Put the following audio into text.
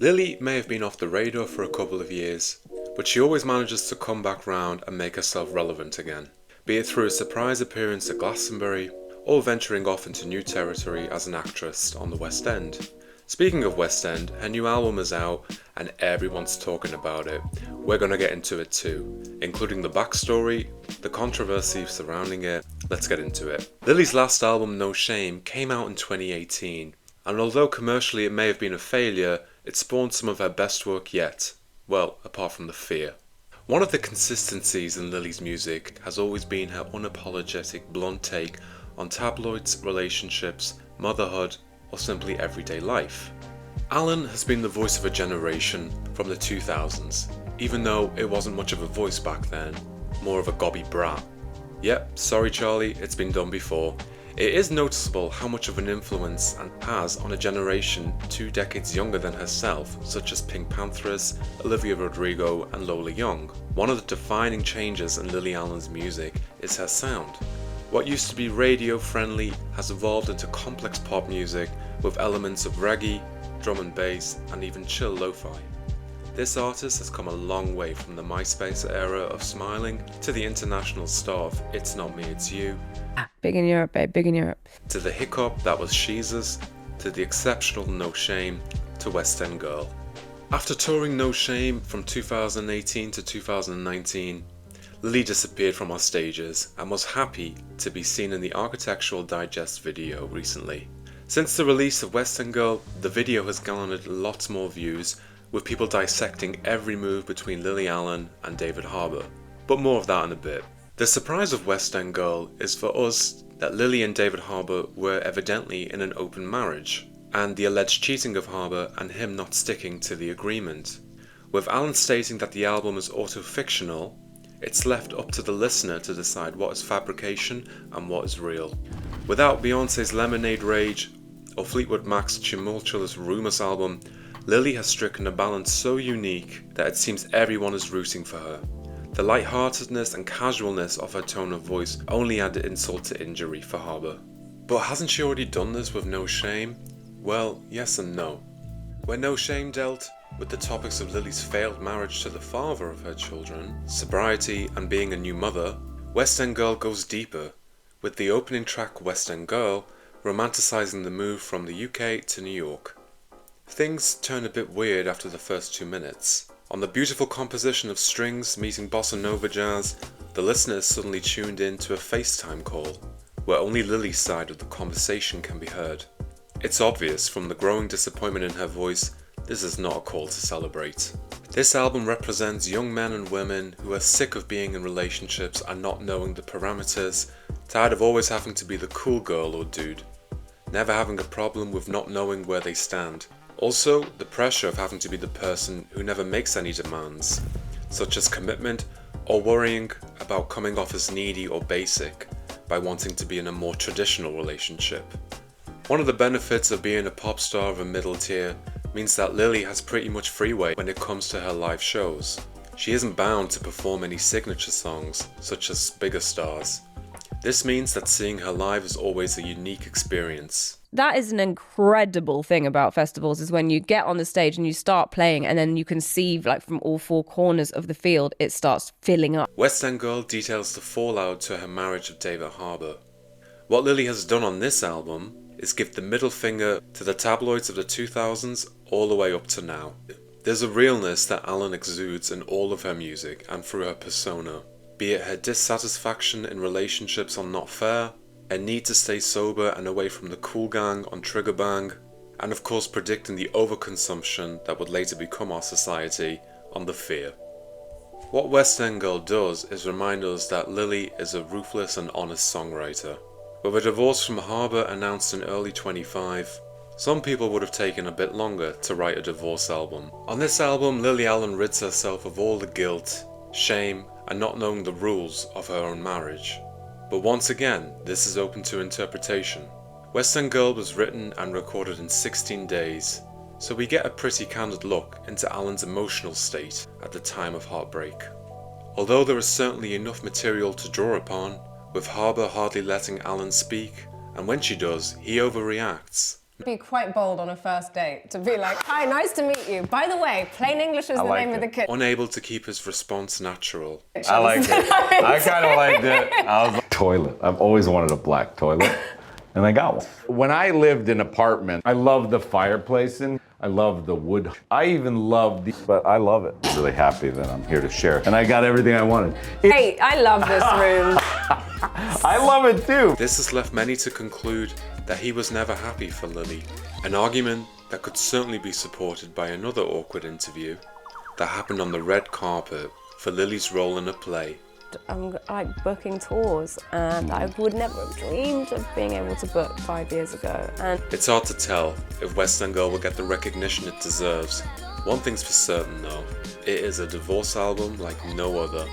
Lily may have been off the radar for a couple of years, but she always manages to come back round and make herself relevant again, be it through a surprise appearance at Glastonbury or venturing off into new territory as an actress on the West End. Speaking of West End, her new album is out and everyone's talking about it. We're gonna get into it too, including the backstory, the controversy surrounding it. Let's get into it. Lily's last album, No Shame, came out in 2018, and although commercially it may have been a failure, it spawned some of her best work yet. Well, apart from The Fear. One of the consistencies in Lily's music has always been her unapologetic, blunt take on tabloids, relationships, motherhood, or simply everyday life. Alan has been the voice of a generation from the 2000s, even though it wasn't much of a voice back then, more of a gobby brat. Yep, sorry Charlie, it's been done before. It is noticeable how much of an influence and has on a generation 2 decades younger than herself, such as Pink Panthers, Olivia Rodrigo and Lola Young. One of the defining changes in Lily Allen's music is her sound. What used to be radio friendly has evolved into complex pop music with elements of reggae, drum and bass and even chill lo-fi. This artist has come a long way from the MySpace era of smiling to the international star of It's Not Me It's You, big in Europe, babe, big in Europe, to the hiccup that was Sheezus, to the exceptional No Shame, to West End Girl. After touring No Shame from 2018 to 2019, Lily disappeared from our stages and was happy to be seen in the Architectural Digest video recently. Since the release of West End Girl, the video has garnered lots more views, with people dissecting every move between Lily Allen and David Harbour. But more of that in a bit. The surprise of West End Girl is for us that Lily and David Harbour were evidently in an open marriage, and the alleged cheating of Harbour and him not sticking to the agreement. With Allen stating that the album is auto-fictional, it's left up to the listener to decide what is fabrication and what is real. Without Beyoncé's Lemonade Rage or Fleetwood Mac's tumultuous Rumours album, Lily has stricken a balance so unique that it seems everyone is rooting for her. The lightheartedness and casualness of her tone of voice only added insult to injury for Harbour. But hasn't she already done this with No Shame? Well, yes and no. When No Shame dealt with the topics of Lily's failed marriage to the father of her children, sobriety and being a new mother, West End Girl goes deeper, with the opening track West End Girl romanticising the move from the UK to New York. Things turn a bit weird after the first 2 minutes. On the beautiful composition of strings meeting bossa nova jazz, the listener is suddenly tuned in to a FaceTime call, where only Lily's side of the conversation can be heard. It's obvious from the growing disappointment in her voice, this is not a call to celebrate. This album represents young men and women who are sick of being in relationships and not knowing the parameters, tired of always having to be the cool girl or dude, never having a problem with not knowing where they stand. Also, the pressure of having to be the person who never makes any demands, such as commitment or worrying about coming off as needy or basic by wanting to be in a more traditional relationship. One of the benefits of being a pop star of a middle tier means that Lily has pretty much freeway when it comes to her live shows. She isn't bound to perform any signature songs, such as bigger stars. This means that seeing her live is always a unique experience. That is an incredible thing about festivals, is when you get on the stage and you start playing and then you can see, like, from all 4 corners of the field, it starts filling up. West End Girl details the fallout to her marriage of David Harbour. What Lily has done on this album is give the middle finger to the tabloids of the 2000s all the way up to now. There's a realness that Allen exudes in all of her music and through her persona, be it her dissatisfaction in relationships on Not Fair, a need to stay sober and away from the cool gang on Trigger Bang, and of course predicting the overconsumption that would later become our society on The Fear. What West End Girl does is remind us that Lily is a ruthless and honest songwriter. With a divorce from Harbour announced in early 25, some people would have taken a bit longer to write a divorce album. On this album, Lily Allen rids herself of all the guilt, shame, and not knowing the rules of her own marriage. But once again, this is open to interpretation. West End Girl was written and recorded in 16 days, so we get a pretty candid look into Allen's emotional state at the time of heartbreak. Although there is certainly enough material to draw upon, with Harbour hardly letting Allen speak, and when she does, he overreacts, Be quite bold on a first date to be like, hi, nice to meet you. By the way, plain English is the name of the kid. Unable to keep his response natural. I liked it. I kind of liked it. I was like, toilet. I've always wanted a black toilet, and I got one. When I lived in an apartment, I loved the fireplace and I love the wood. I even love but I love it. I'm really happy that I'm here to share. And I got everything I wanted. Hey, I love this room. I love it too. This has left many to conclude that he was never happy for Lily. An argument that could certainly be supported by another awkward interview that happened on the red carpet for Lily's role in a play. I'm like booking tours, and I would never have dreamed of being able to book 5 years ago. And It's hard to tell if West End Girl will get the recognition it deserves. One thing's for certain though, it is a divorce album like no other.